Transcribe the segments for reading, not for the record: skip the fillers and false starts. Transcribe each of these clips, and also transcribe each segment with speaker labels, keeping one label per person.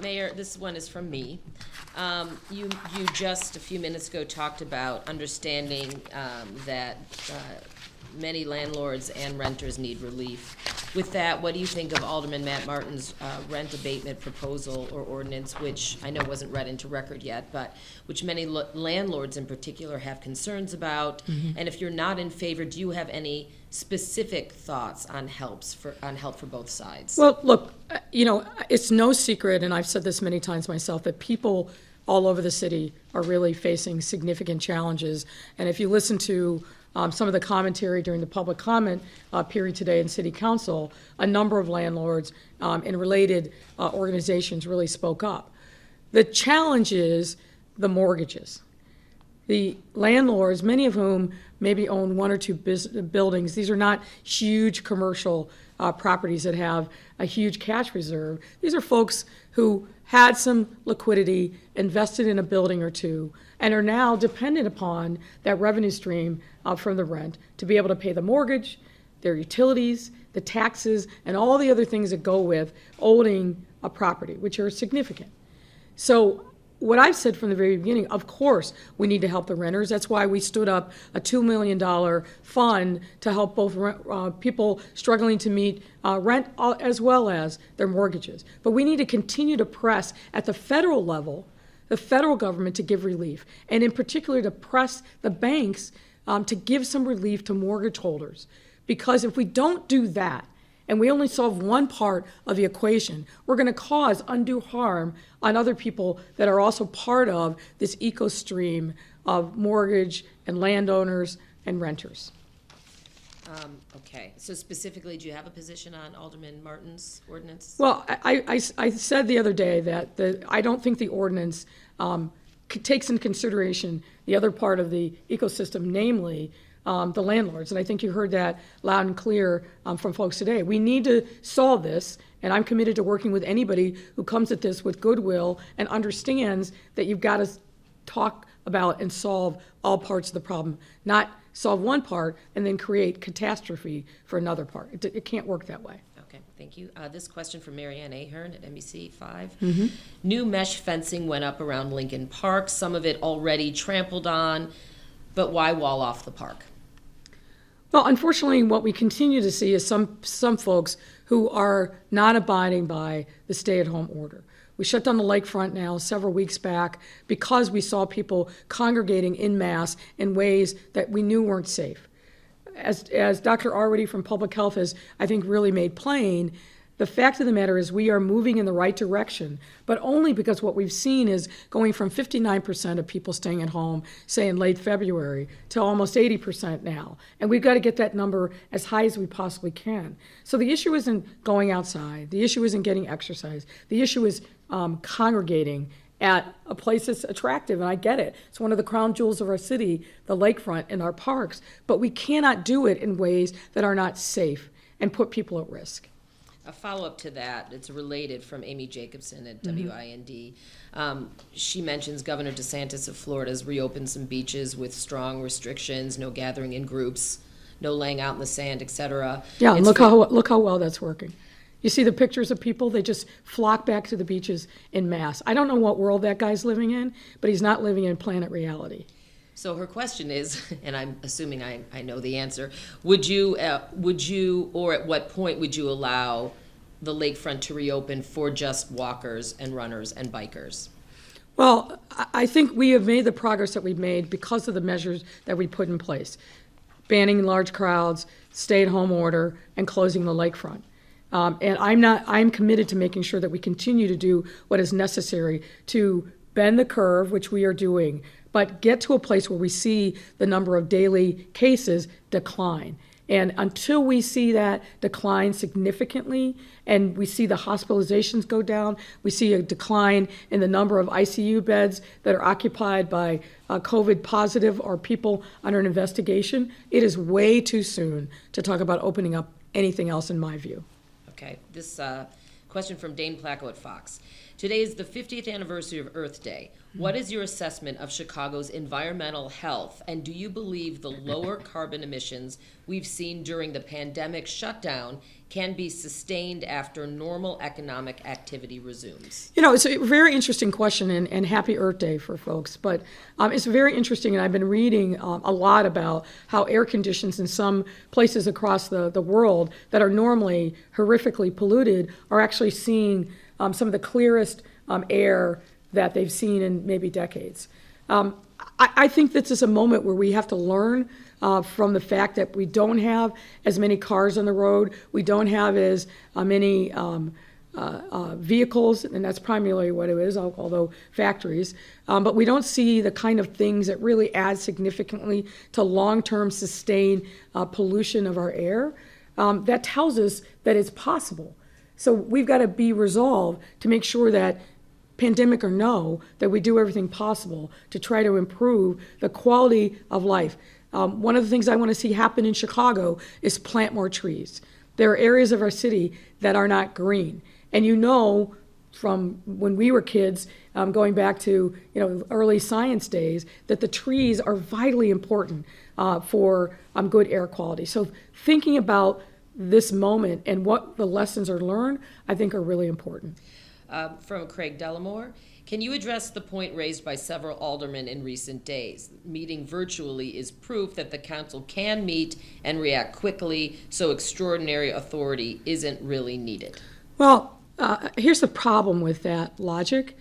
Speaker 1: Mayor, this one is from me. You just a few minutes ago talked about understanding that many landlords and renters need relief. With that, what do you think of Alderman Matt Martin's rent abatement proposal or ordinance, which I know wasn't read into record yet, but which many landlords in particular have concerns about? Mm-hmm. And if you're not in favor, do you have any specific thoughts on help for both sides?
Speaker 2: Well, look, it's no secret, and I've said this many times myself, that people all over the city are really facing significant challenges. And if you listen to some of the commentary during the public comment period today in City Council, a number of landlords and related organizations really spoke up. The challenge is the mortgages. The landlords, many of whom maybe own one or two buildings, these are not huge commercial properties that have a huge cash reserve. These are folks who had some liquidity, invested in a building or two, and are now dependent upon that revenue stream from the rent to be able to pay the mortgage, their utilities, the taxes, and all the other things that go with owning a property, which are significant. So what I've said from the very beginning, of course, we need to help the renters. That's why we stood up a $2 million fund to help both people struggling to meet rent as well as their mortgages. But we need to continue to press at the federal level, the federal government, to give relief, and in particular to press the banks to give some relief to mortgage holders. Because if we don't do that, and we only solve one part of the equation, we're going to cause undue harm on other people that are also part of this ecostream of mortgage and landowners and renters.
Speaker 1: Okay, so specifically, do you have a position on Alderman Martin's ordinance?
Speaker 2: Well, I said the other day that I don't think the ordinance takes into consideration the other part of the ecosystem, namely the landlords. And I think you heard that loud and clear from folks today. We need to solve this, and I'm committed to working with anybody who comes at this with goodwill and understands that you've got to talk about and solve all parts of the problem, not solve one part and then create catastrophe for another part. It can't work that way.
Speaker 1: Okay, thank you. This question from Mary Ann Ahern at NBC 5. Mm-hmm. New mesh fencing went up around Lincoln Park, some of it already trampled on, but why wall off the park?
Speaker 2: Well, unfortunately, what we continue to see is some folks who are not abiding by the stay-at-home order. We shut down the lakefront now several weeks back because we saw people congregating en masse in ways that we knew weren't safe. As Dr. Arwady from Public Health has, I think, really made plain, the fact of the matter is we are moving in the right direction, but only because what we've seen is going from 59% of people staying at home, say in late February, to almost 80% now. And we've got to get that number as high as we possibly can. So the issue isn't going outside. The issue isn't getting exercise. The issue is congregating at a place that's attractive, and I get it. It's one of the crown jewels of our city, the lakefront and our parks, but we cannot do it in ways that are not safe and put people at risk.
Speaker 1: A follow-up to that, it's related from Amy Jacobson at WIND. She mentions Governor DeSantis of Florida has reopened some beaches with strong restrictions, no gathering in groups, no laying out in the sand, etc.
Speaker 2: Yeah, and look how well that's working. You see the pictures of people, they just flock back to the beaches en masse. I don't know what world that guy's living in, but he's not living in planet reality.
Speaker 1: So her question is, and I'm assuming I know the answer, would you, or at what point would you allow the lakefront to reopen for just walkers and runners and bikers?
Speaker 2: Well, I think we have made the progress that we've made because of the measures that we put in place. Banning large crowds, stay-at-home order, and closing the lakefront. And I'm committed to making sure that we continue to do what is necessary to bend the curve, which we are doing, but get to a place where we see the number of daily cases decline. And until we see that decline significantly and we see the hospitalizations go down, we see a decline in the number of ICU beds that are occupied by COVID positive or people under an investigation, it is way too soon to talk about opening up anything else in my view.
Speaker 1: Okay, this question from Dane Placco at Fox. Today is the 50th anniversary of Earth Day. What is your assessment of Chicago's environmental health, and do you believe the lower carbon emissions we've seen during the pandemic shutdown can be sustained after normal economic activity resumes?
Speaker 2: It's a very interesting question, and happy Earth Day for folks. But it's very interesting, and I've been reading a lot about how air conditions in some places across the world that are normally horrifically polluted are actually seeing some of the clearest air that they've seen in maybe decades. I think this is a moment where we have to learn from the fact that we don't have as many cars on the road, we don't have as many vehicles, and that's primarily what it is, although factories, but we don't see the kind of things that really add significantly to long-term sustained pollution of our air. That tells us that it's possible. So we've got to be resolved to make sure that, pandemic or no, that we do everything possible to try to improve the quality of life. One of the things I want to see happen in Chicago is plant more trees. There are areas of our city that are not green. And from when we were kids, going back to early science days, that the trees are vitally important for good air quality. So thinking about this moment and what the lessons are learned, I think are really important.
Speaker 1: From Craig Delamore, can you address the point raised by several aldermen in recent days? Meeting virtually is proof that the council can meet and react quickly, so extraordinary authority isn't really needed.
Speaker 2: Well, here's the problem with that logic,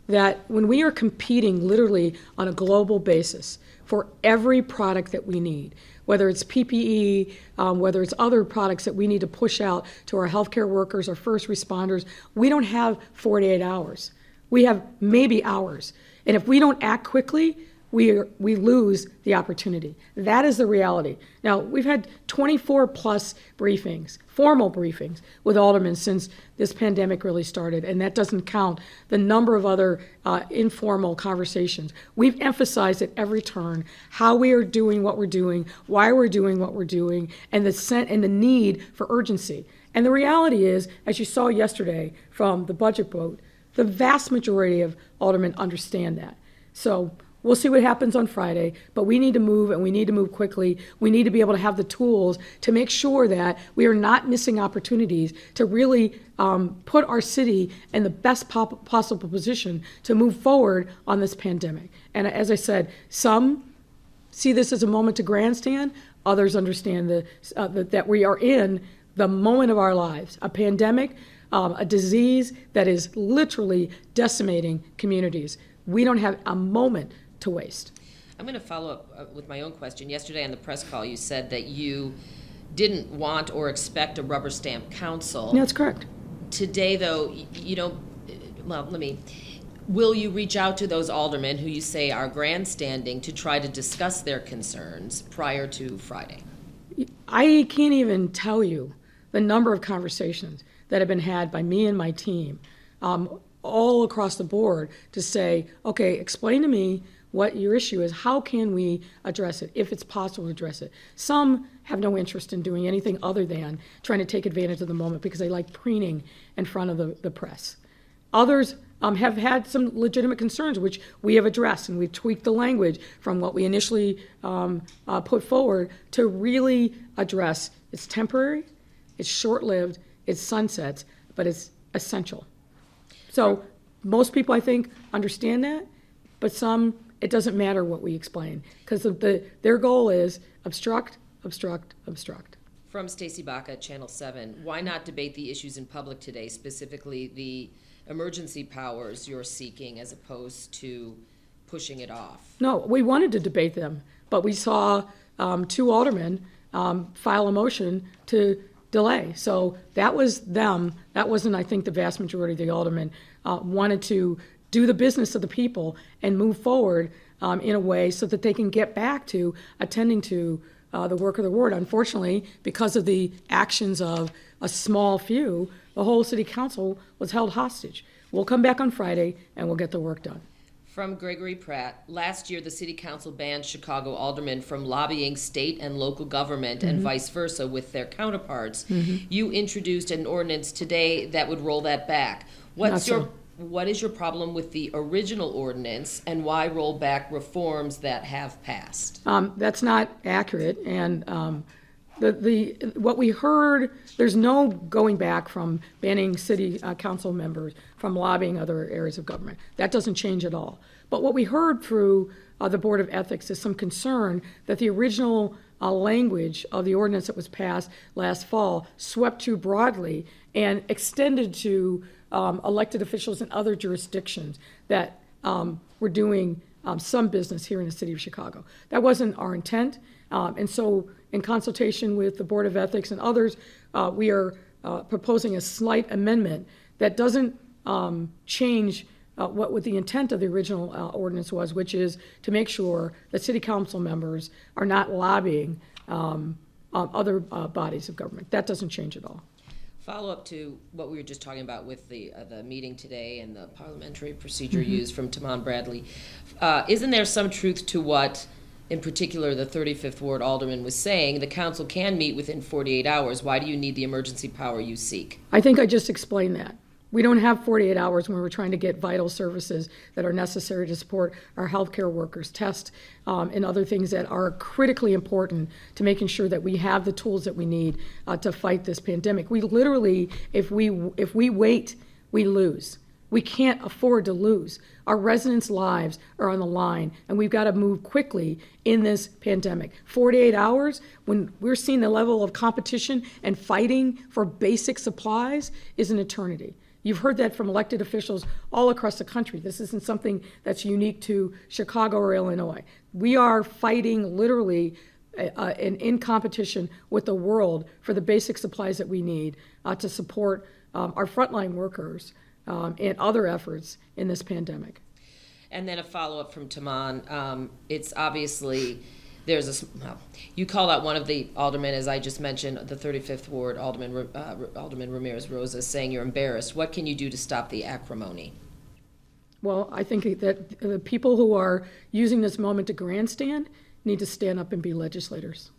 Speaker 2: that when we are competing literally on a global basis for every product that we need, whether it's PPE, whether it's other products that we need to push out to our healthcare workers, our first responders, we don't have 48 hours. We have maybe hours. And if we don't act quickly, we lose the opportunity. That is the reality. Now, we've had 24 plus briefings, formal briefings with aldermen since this pandemic really started, and that doesn't count the number of other informal conversations. We've emphasized at every turn how we are doing what we're doing, why we're doing what we're doing, and the need for urgency. And the reality is, as you saw yesterday from the budget vote, the vast majority of aldermen understand that. So we'll see what happens on Friday, but we need to move, and we need to move quickly. We need to be able to have the tools to make sure that we are not missing opportunities to really put our city in the best possible position to move forward on this pandemic. And as I said, some see this as a moment to grandstand. Others understand that we are in the moment of our lives, a pandemic, a disease that is literally decimating communities. We don't have a moment to waste.
Speaker 1: I'm going to follow up with my own question. Yesterday on the press call, you said that you didn't want or expect a rubber stamp council.
Speaker 2: That's correct.
Speaker 1: Today, though, will you reach out to those aldermen who you say are grandstanding to try to discuss their concerns prior to Friday?
Speaker 2: I can't even tell you the number of conversations that have been had by me and my team all across the board to say, okay, explain to me what your issue is. How can we address it, if it's possible to address it? Some have no interest in doing anything other than trying to take advantage of the moment because they like preening in front of the press. Others have had some legitimate concerns, which we have addressed, and we've tweaked the language from what we initially put forward to really address it's temporary, it's short-lived, it's sunsets, but it's essential. So most people, I think, understand that, but some, it doesn't matter what we explain, because their goal is obstruct, obstruct, obstruct.
Speaker 1: From Stacy Baca at Channel 7, why not debate the issues in public today, specifically the emergency powers you're seeking as opposed to pushing it off?
Speaker 2: No, we wanted to debate them, but we saw two aldermen file a motion to delay. So that was them. That wasn't, I think, the vast majority of the aldermen wanted to do the business of the people and move forward in a way so that they can get back to attending to the work of the ward. Unfortunately, because of the actions of a small few, the whole city council was held hostage. We'll come back on Friday and we'll get the work done.
Speaker 1: From Gregory Pratt, last year the city council banned Chicago aldermen from lobbying state and local government and vice versa with their counterparts. You introduced an ordinance today that would roll that back. What is your problem with the original ordinance, and why roll back reforms that have passed?
Speaker 2: That's not accurate, and what we heard, there's no going back from banning city council members from lobbying other areas of government. That doesn't change at all. But what we heard through the Board of Ethics is some concern that the original language of the ordinance that was passed last fall swept too broadly and extended to elected officials in other jurisdictions that were doing some business here in the city of Chicago. That wasn't our intent. And so in consultation with the Board of Ethics and others, we are proposing a slight amendment that doesn't change what the intent of the original ordinance was, which is to make sure that city council members are not lobbying other bodies of government. That doesn't change at all.
Speaker 1: Follow up to what we were just talking about with the meeting today and the parliamentary procedure used from Tamon Bradley. Isn't there some truth to what, in particular, the 35th Ward Alderman was saying? The council can meet within 48 hours. Why do you need the emergency power you seek?
Speaker 2: I think I just explained that. We don't have 48 hours when we're trying to get vital services that are necessary to support our healthcare workers, tests, and other things that are critically important to making sure that we have the tools that we need to fight this pandemic. We literally, if we wait, we lose. We can't afford to lose. Our residents' lives are on the line, and we've got to move quickly in this pandemic. 48 hours, when we're seeing the level of competition and fighting for basic supplies, is an eternity. You've heard that from elected officials all across the country. This isn't something that's unique to Chicago or Illinois. We are fighting literally and in competition with the world for the basic supplies that we need to support our frontline workers and other efforts in this pandemic.
Speaker 1: And then a follow-up from Tamon. It's obviously, you called out one of the aldermen, as I just mentioned, the 35th Ward, Alderman Ramirez-Rosa, saying you're embarrassed. What can you do to stop the acrimony?
Speaker 2: Well, I think that the people who are using this moment to grandstand need to stand up and be legislators.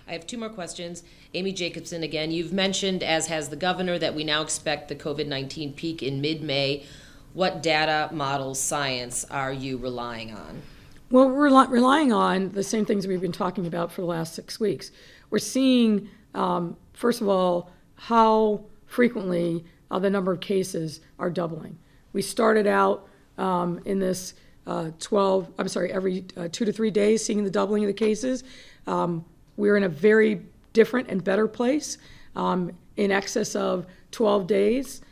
Speaker 1: I have two more questions. Amy Jacobson, again, you've mentioned, as has the governor, that we now expect the COVID-19 peak in mid-May. What data, models, science are you relying on?
Speaker 2: Well, we're relying on the same things we've been talking about for the last 6 weeks. We're seeing, first of all, how frequently the number of cases are doubling. We started out in this every 2 to 3 days, seeing the doubling of the cases. We're in a very different and better place, in excess of 12 days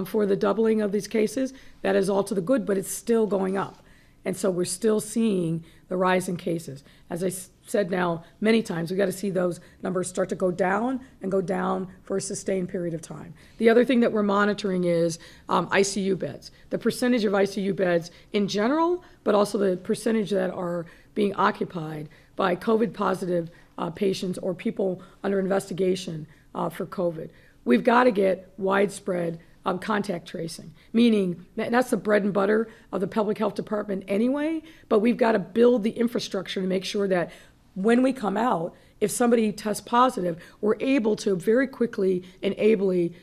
Speaker 2: for the doubling of these cases. That is all to the good, but it's still going up. And so we're still seeing the rise in cases. As I said now many times, we've got to see those numbers start to go down and go down for a sustained period of time. The other thing that we're monitoring is ICU beds. The percentage of ICU beds in general, but also the percentage that are being occupied by COVID-positive patients or people under investigation for COVID. We've got to get widespread contact tracing, meaning that's the bread and butter of the public health department anyway, but we've got to build the infrastructure to make sure that when we come out, if somebody tests positive, we're able to very quickly and ably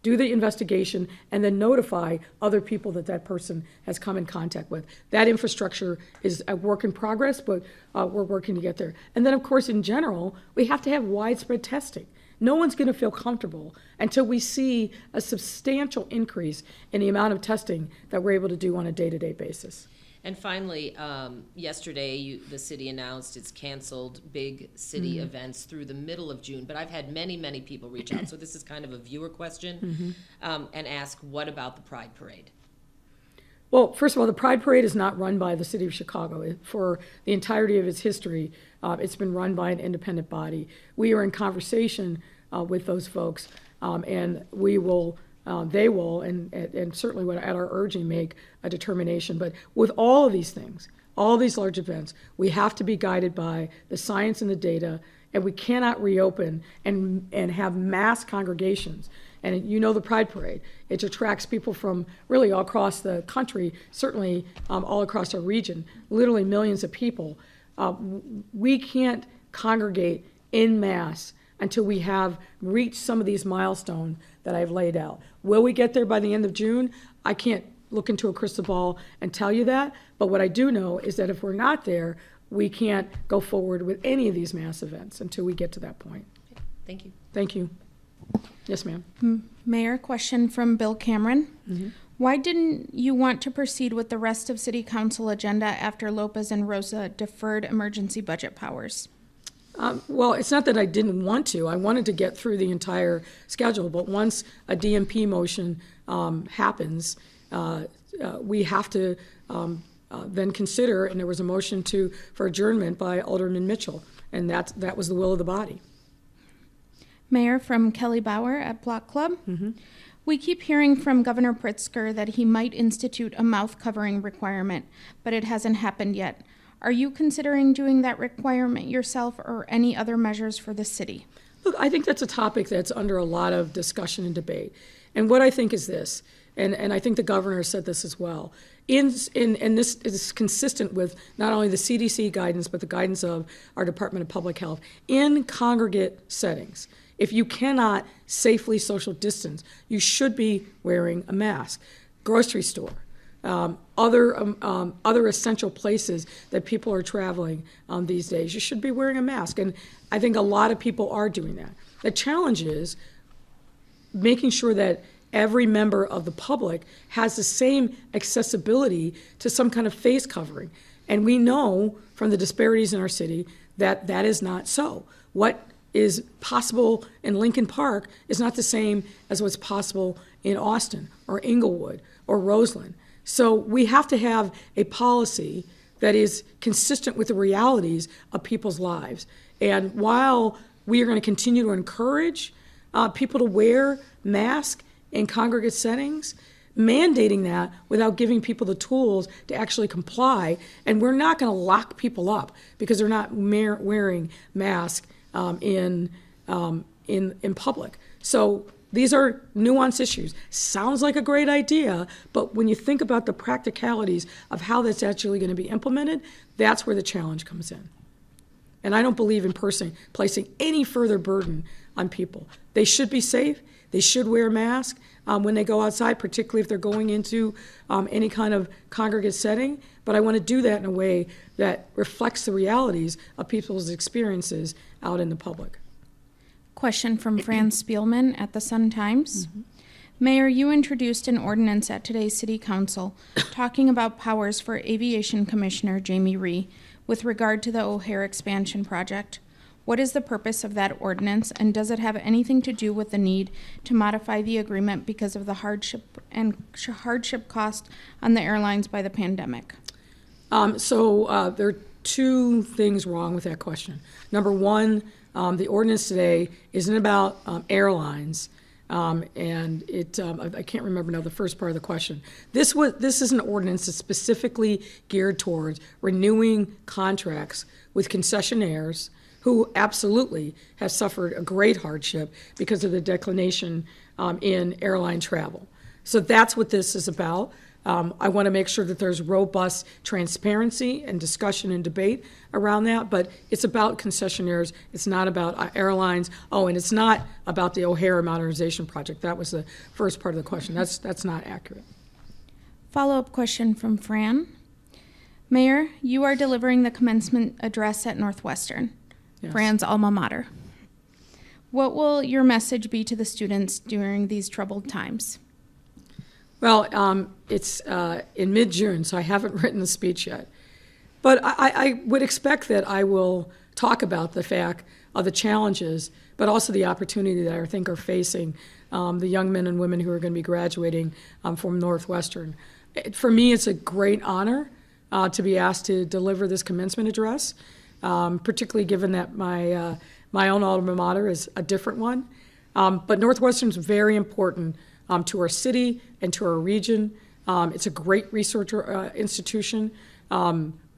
Speaker 2: do the investigation and then notify other people that that person has come in contact with. That infrastructure is a work in progress, but we're working to get there. And then, of course, in general, we have to have widespread testing. No one's going to feel comfortable until we see a substantial increase in the amount of testing that we're able to do on a day-to-day basis.
Speaker 1: And finally, yesterday, the city announced it's canceled big city events through the middle of June. But I've had many, many people reach out. So this is kind of a viewer question and ask, what about the Pride Parade?
Speaker 2: Well, first of all, the Pride Parade is not run by the city of Chicago. For the entirety of its history, it's been run by an independent body. We are in conversation with those folks, and we will, they will, and certainly at our urging, make a determination. But with all of these things, all these large events, we have to be guided by the science and the data, and we cannot reopen and have mass congregations. And you know the Pride Parade. It attracts people from really all across the country, certainly all across our region, literally millions of people. We can't congregate en masse until we have reached some of these milestones that I've laid out. Will we get there by the end of June? I can't look into a crystal ball and tell you that, but what I do know is that if we're not there, we can't go forward with any of these mass events until we get to that point.
Speaker 1: Thank you.
Speaker 2: Thank you. Yes, ma'am.
Speaker 3: Mayor, question from Bill Cameron. Why didn't you want to proceed with the rest of City Council agenda after Lopez and Rosa deferred emergency budget powers?
Speaker 2: Well, it's not that I didn't want to. I wanted to get through the entire schedule, but once a DMP motion happens, we have to then consider, and there was a motion for adjournment by Alderman Mitchell, and that was the will of the body.
Speaker 3: Mayor, from Kelly Bauer at Block Club. We keep hearing from Governor Pritzker that he might institute a mouth covering requirement, but it hasn't happened yet. Are you considering doing that requirement yourself or any other measures for the city?
Speaker 2: Look, I think that's a topic that's under a lot of discussion and debate. And what I think is this, and I think the governor said this as well, and this is consistent with not only the CDC guidance, but the guidance of our Department of Public Health. In congregate settings, if you cannot safely social distance, you should be wearing a mask. Grocery store, other essential places that people are traveling these days, you should be wearing a mask. And I think a lot of people are doing that. The challenge is making sure that every member of the public has the same accessibility to some kind of face covering. And we know from the disparities in our city that that is not so. What is possible in Lincoln Park is not the same as what's possible in Austin or Inglewood or Roseland. So we have to have a policy that is consistent with the realities of people's lives. And while we are going to continue to encourage people to wear masks in congregate settings, mandating that without giving people the tools to actually comply, and we're not going to lock people up because they're not wearing masks in public. So these are nuanced issues. Sounds like a great idea, but when you think about the practicalities of how that's actually going to be implemented, that's where the challenge comes in. And I don't believe in placing any further burden on people. They should be safe. They should wear a mask when they go outside, particularly if they're going into any kind of congregate setting. But I want to do that in a way that reflects the realities of people's experiences out in the public.
Speaker 3: Question from Fran Spielman at the Sun-Times. Mayor, you introduced an ordinance at today's City Council talking about powers for Aviation Commissioner Jamie Rhee with regard to the O'Hare expansion project. What is the purpose of that ordinance, and does it have anything to do with the need to modify the agreement because of the hardship cost on the airlines by the pandemic?
Speaker 2: So there are two things wrong with that question. Number one, the ordinance today isn't about airlines, and I can't remember now the first part of the question. This is an ordinance that's specifically geared towards renewing contracts with concessionaires who absolutely have suffered a great hardship because of the declination in airline travel. So that's what this is about. I want to make sure that there's robust transparency and discussion and debate around that, but it's about concessionaires. It's not about airlines. Oh, and it's not about the O'Hare modernization project. That was the first part of the question. That's not accurate.
Speaker 3: Follow-up question from Fran. Mayor, you are delivering the commencement address at Northwestern,
Speaker 2: Yes.
Speaker 3: Fran's alma mater. What will your message be to the students during these troubled times?
Speaker 2: Well, it's in mid-June, so I haven't written the speech yet. But I would expect that I will talk about the fact of the challenges, but also the opportunity that I think are facing the young men and women who are going to be graduating from Northwestern. For me, it's a great honor to be asked to deliver this commencement address, particularly given that my own alma mater is a different one. But Northwestern's very important to our city and to our region. It's a great research institution,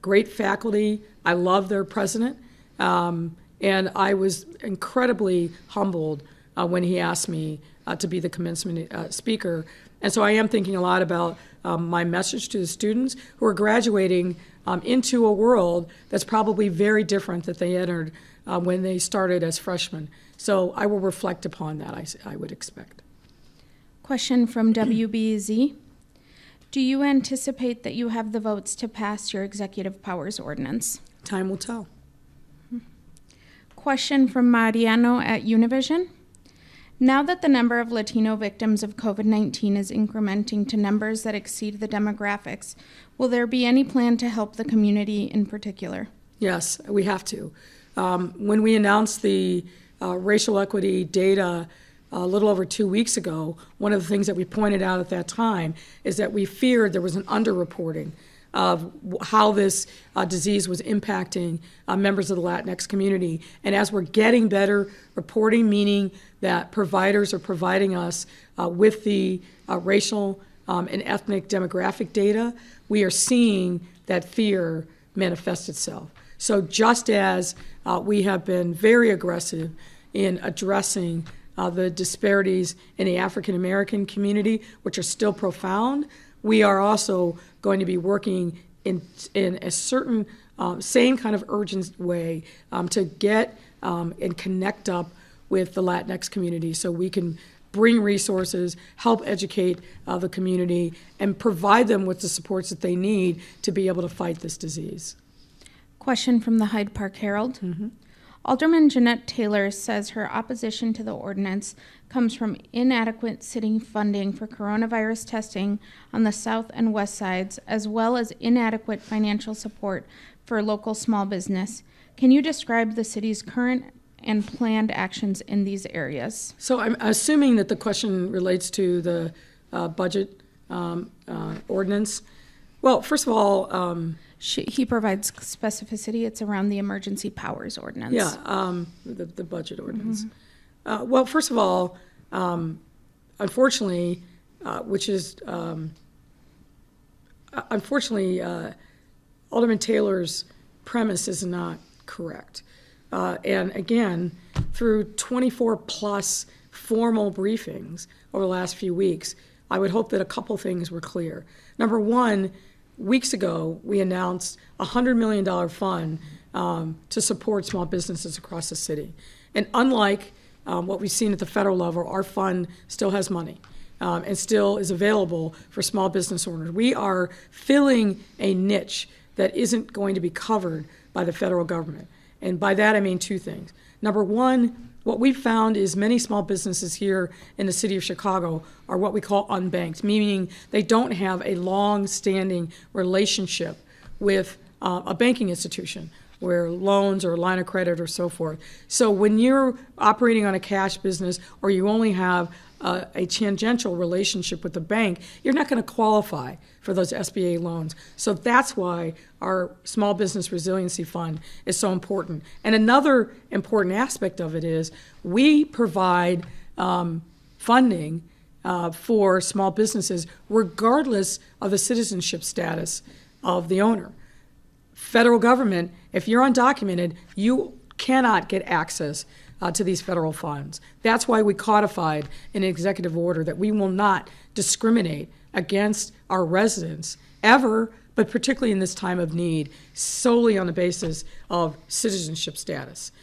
Speaker 2: great faculty. I love their president. And I was incredibly humbled when he asked me to be the commencement speaker. And so I am thinking a lot about my message to the students who are graduating into a world that's probably very different that they entered when they started as freshmen. So I will reflect upon that, I would expect.
Speaker 3: Question from WBZ. Do you anticipate that you have the votes to pass your executive powers ordinance?
Speaker 2: Time will tell.
Speaker 3: Question from Mariano at Univision. Now that the number of Latino victims of COVID-19 is incrementing to numbers that exceed the demographics, will there be any plan to help the community in particular?
Speaker 2: Yes, we have to. When we announced the racial equity data a little over 2 weeks ago, one of the things that we pointed out at that time is that we feared there was an underreporting of how this disease was impacting members of the Latinx community. And as we're getting better reporting, meaning that providers are providing us with the racial and ethnic demographic data, we are seeing that fear manifest itself. So just as we have been very aggressive in addressing the disparities in the African American community, which are still profound, we are also going to be working in a certain same kind of urgent way to get and connect up with the Latinx community so we can bring resources, help educate the community, and provide them with the supports that they need to be able to fight this disease.
Speaker 3: Question from the Hyde Park Herald. Alderman Jeanette Taylor says her opposition to the ordinance comes from inadequate city funding for coronavirus testing on the south and west sides, as well as inadequate financial support for local small business. Can you describe the city's current and planned actions in these areas?
Speaker 2: So I'm assuming that the question relates to the budget ordinance. Well, first of all,
Speaker 3: He provides specificity. It's around the emergency powers ordinance.
Speaker 2: yeah, the budget ordinance. Well, first of all, unfortunately, Alderman Taylor's premise is not correct. And again, through 24 plus formal briefings over the last few weeks, I would hope that a couple things were clear. Number one, weeks ago, we announced a $100 million fund to support small businesses across the city. And unlike what we've seen at the federal level, our fund still has money and still is available for small business owners. We are filling a niche that isn't going to be covered by the federal government. And by that, I mean two things. Number one, what we've found is many small businesses here in the city of Chicago are what we call unbanked, meaning they don't have a long-standing relationship with a banking institution where loans or line of credit or so forth. So when you're operating on a cash business or you only have a tangential relationship with the bank, you're not going to qualify for those SBA loans. So that's why our Small Business Resiliency Fund is so important. And another important aspect of it is we provide funding for small businesses regardless of the citizenship status of the owner. Federal government, if you're undocumented, you cannot get access to these federal funds. That's why we codified an executive order that we will not discriminate against our residents ever, but particularly in this time of need, solely on the basis of citizenship status.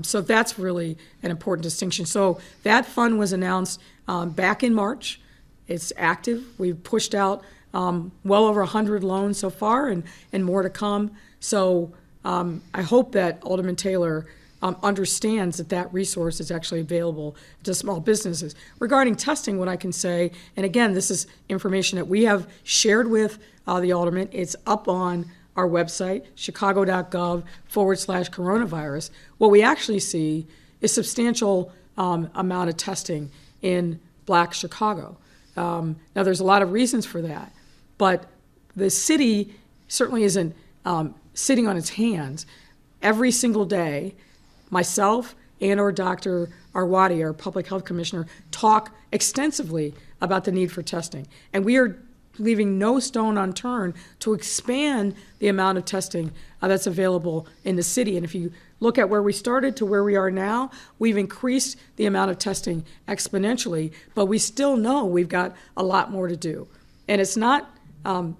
Speaker 2: So that's really an important distinction. So that fund was announced back in March. It's active. We've pushed out well over 100 loans so far and more to come. So I hope that Alderman Taylor understands that that resource is actually available to small businesses. Regarding testing, what I can say, and again, this is information that we have shared with the alderman. It's up on our website, chicago.gov/coronavirus. What we actually see is substantial amount of testing in Black Chicago. Now, there's a lot of reasons for that, but the city certainly isn't sitting on its hands. Every single day, myself and or Dr. Arwady, our public health commissioner, talk extensively about the need for testing. And we are leaving no stone unturned to expand the amount of testing that's available in the city. And if you look at where we started to where we are now, we've increased the amount of testing exponentially, but we still know we've got a lot more to do. And it's not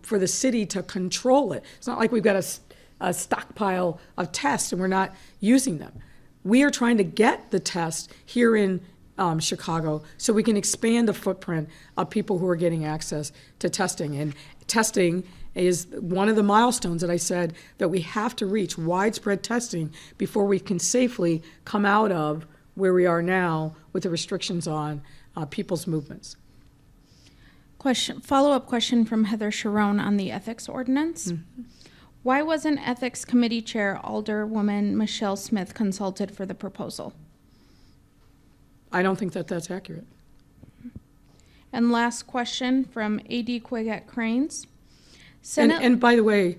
Speaker 2: for the city to control it. It's not like we've got a stockpile of tests and we're not using them. We are trying to get the test here in Chicago so we can expand the footprint of people who are getting access to testing. And testing is one of the milestones that I said that we have to reach widespread testing before we can safely come out of where we are now with the restrictions on people's movements.
Speaker 3: Follow-up question from Heather Sharon on the ethics ordinance. Why wasn't Ethics Committee Chair Alderwoman Michelle Smith consulted for the proposal?
Speaker 2: I don't think that that's accurate.
Speaker 3: And last question from A.D. Quiggett Cranes.
Speaker 2: And by the way,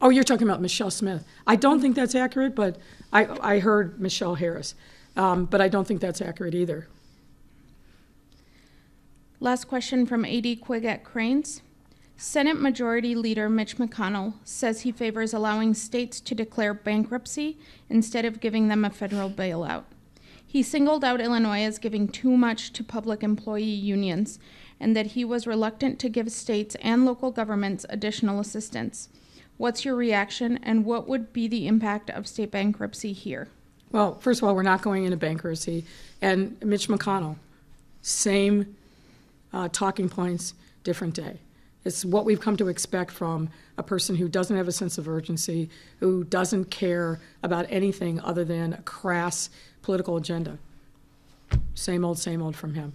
Speaker 2: oh, you're talking about Michelle Smith. I don't think that's accurate, but I heard Michelle Harris. But I don't think that's accurate either.
Speaker 3: Last question from A.D. Quiggett Cranes. Senate Majority Leader Mitch McConnell says he favors allowing states to declare bankruptcy instead of giving them a federal bailout. He singled out Illinois as giving too much to public employee unions and that he was reluctant to give states and local governments additional assistance. What's your reaction, and what would be the impact of state bankruptcy here?
Speaker 2: Well, first of all, we're not going into bankruptcy. And Mitch McConnell, same talking points, different day. It's what we've come to expect from a person who doesn't have a sense of urgency, who doesn't care about anything other than a crass political agenda. Same old from him.